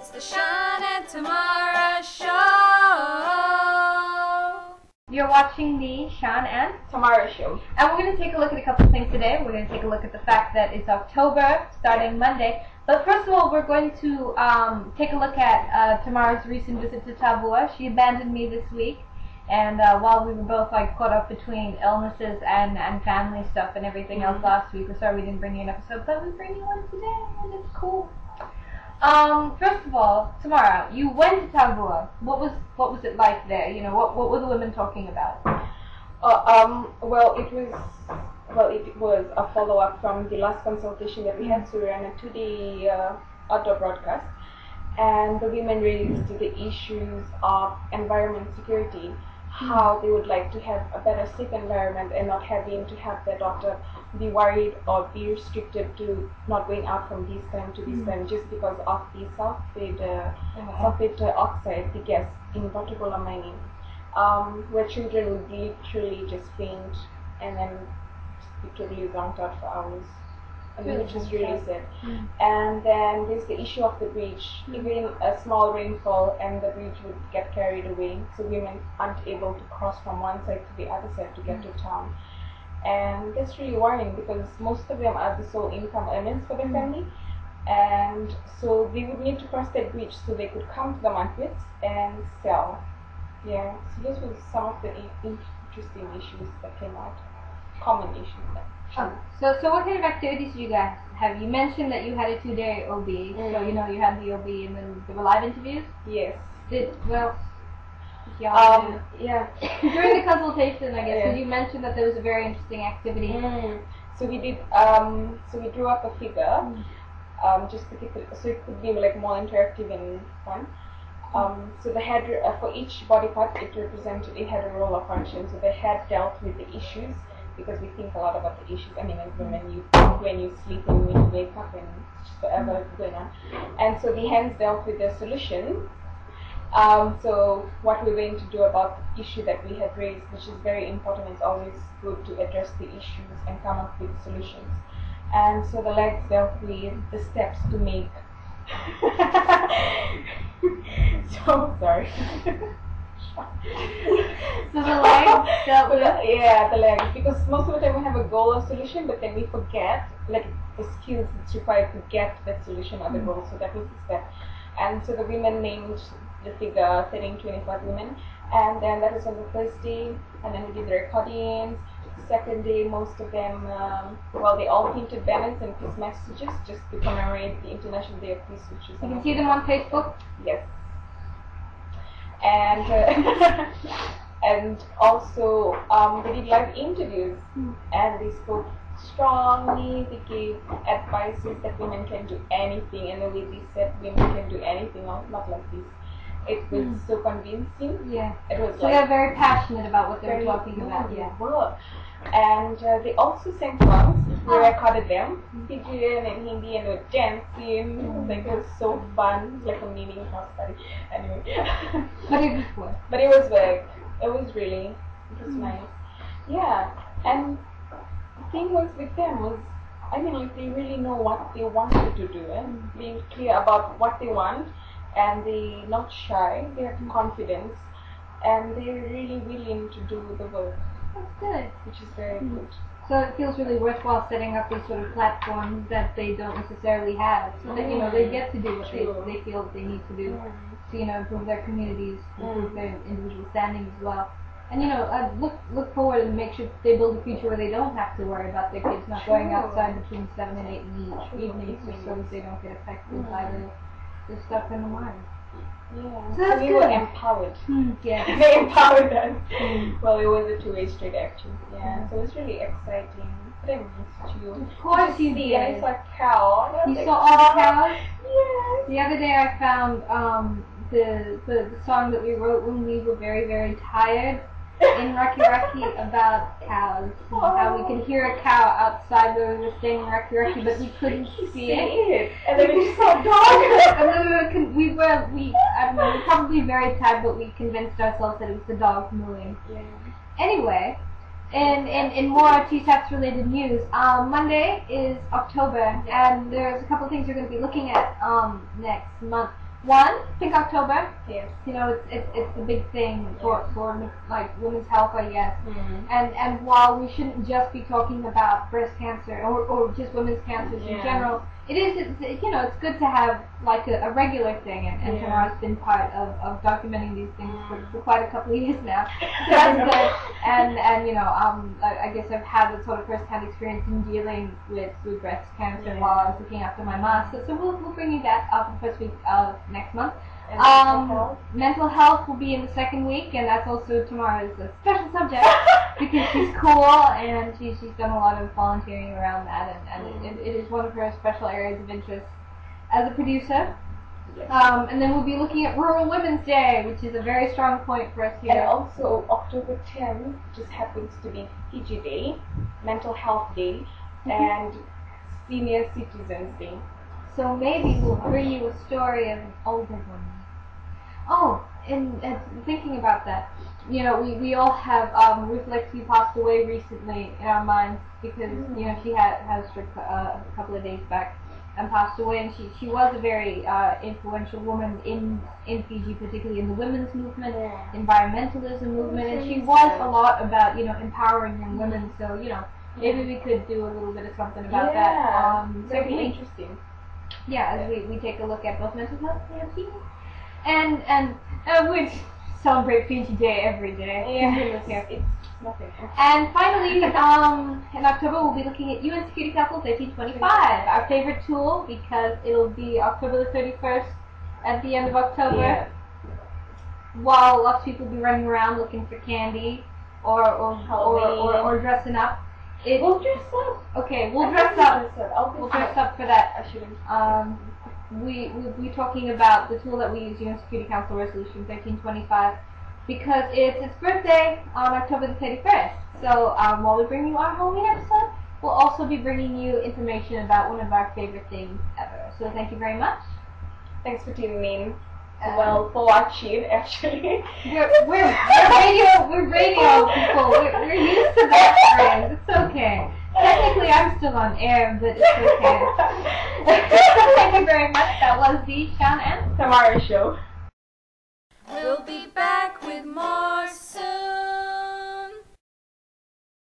It's the Sian and Tammara show. You're watching the Sian and Tammara show. And we're going to take a look at a couple of things today. We're going to take a look at the fact that it's October, starting Monday. But first of all, we're going to take a look at Tammara's recent visit to Tavua. She abandoned me this week. And while we were both caught up between illnesses and family stuff and everything else last week, we're sorry we didn't bring you an episode, but we're bringing one today, and it's cool. First of all, Tammara, you went to Tavua. What was it like there? You know, what were the women talking about? Well, it was a follow-up from the last consultation that we had. So we ran a 2-day outdoor broadcast, and the women raised the issues of environment security, how they would like to have a better, safe environment and not having to have their daughter be worried or be restricted to not going out from this time to this time just because of the sulfate oxide, the gas in Butterbola mining, where children would literally just faint and then be totally zonked out for hours. Which is really sad. And then there's the issue of the bridge. Even a small rainfall and the bridge would get carried away, so women aren't able to cross from one side to the other side to get to town. And that's really worrying because most of them are the sole income earners for their family, and so they would need to cross that bridge so they could come to the markets and sell. Yeah, so those were some of the interesting issues that came out, common issues. So what kind of activities did you guys have? You mentioned that you had a 2-day OB, so you know you had the OB and then there were live interviews? Yes. Yeah. During the consultation, I guess, did you mention that there was a very interesting activity? So we did, so we drew up a figure, just to keep it, so it could be more interactive and fun. So the head, for each body part, it had a role or function. So the head dealt with the issues, because we think a lot about the issues. I mean, when you sleep and when you wake up and just whatever is going on. And so the hands dealt with the solution. So what we're going to do about the issue that we have raised, which is very important. It's always good to address the issues and come up with solutions. And so the legs dealt with the steps to make. So sorry. So the legs dealt with the legs, because most of the time we have a goal or solution, but then we forget the skills that's required to get that solution or the goal. So that was the step. And so the women named the figure 25 women, and then that was on the first day, and then we did the recordings. The second day, most of them, they all painted banners and peace messages just to commemorate the International Day of Peace, which is. You can see them on Facebook? Yes. And and also they did live interviews, and they spoke strongly. They gave advices that women can do anything, and the way they said women can do anything, not like this. It was so convincing. Yeah. It was so they're very passionate about what they're talking about. Yeah. And they also sang songs. We recorded them, Fijian and Hindi, and they were dancing. It was so fun. It was like a mini house party. Anyway. But it was work. But it was work. It was nice. Yeah. And the thing was with them was, they really know what they wanted to do, and being clear about what they want, and they're not shy. They have confidence, and they're really willing to do the work. That's good. Which is very good. So it feels really worthwhile setting up these sort of platforms that they don't necessarily have, so that they get to do what they feel that they need to do to improve their communities, improve their individual standing as well, and look forward and make sure they build a future where they don't have to worry about their kids not going outside between 7 and 8 in the evenings, just so that they don't get affected by the stuff in the mine. Yeah. So we were empowered. Yeah. They empowered us. Well, it was a 2-way street actually. Yeah. So it was really exciting. But I missed you. Of course you did. I saw a cow. You saw all the cows? Yes. The other day I found the song that we wrote when we were very, very tired in Raki about cows. And how we could hear a cow outside where we were staying in Raki, but we couldn't see it. And then we just saw a dog. And then we were probably very tired, but we convinced ourselves that it was the dog mooing. Yeah. Anyway, in more Tsats related news, Monday is October, and there's a couple things you're going to be looking at next month. One, Pink October. Yes. You know, it's a big thing for like women's health, I guess. Mm. And while we shouldn't just be talking about breast cancer or just women's cancers in general, it's you know, it's good to have like a regular thing, and Tammara's been part of documenting these things for quite a couple of years now. So that's good. And you know, I guess I've had the sort of first-hand experience in dealing with breast cancer while I was looking after my mom. So we'll bring you that up the first week of next month. Mental health will be in the second week, and that's also Tammara's special subject because she's cool and she's done a lot of volunteering around that, and it is one of her special areas of interest as a producer. Yes. And then we'll be looking at Rural Women's Day, which is a very strong point for us here. And also October 10th just happens to be Fiji Day, Mental Health Day, and Senior Citizens Day. So maybe we'll bring you a story of an older woman. Oh, and thinking about that, you know, we all have Ruth Lexie passed away recently in our minds because you know she had a stroke a couple of days back and passed away, and she was a very influential woman in Fiji, particularly in the women's movement, environmentalism movement, and she was a lot about, you know, empowering young women. So you know, maybe we could do a little bit of something about that. Very interesting. Yeah, as we take a look at both mental health and we celebrate Fiji Day every day. Yeah, it's nothing. And finally, in October, we'll be looking at UN Security Council 1325, our favorite tool, because it'll be October the 31st at the end of October. Yeah. While lots of people will be running around looking for candy or dressing up. We'll dress up. Okay, we'll dress up. We'll dress up for that. I shouldn't. We'll be talking about the tool that we use, UN Security Council Resolution 1325, because it's its birthday on October the 31st. So while we bring you our Halloween episode, we'll also be bringing you information about one of our favorite things ever. So thank you very much. Thanks for tuning in. Well, for watching, actually. We're radio people. We're used to that phrase. It's okay. Technically, I'm still on air, but it's okay. Thank you very much. That was the Sian and Tammara show. We'll be back with more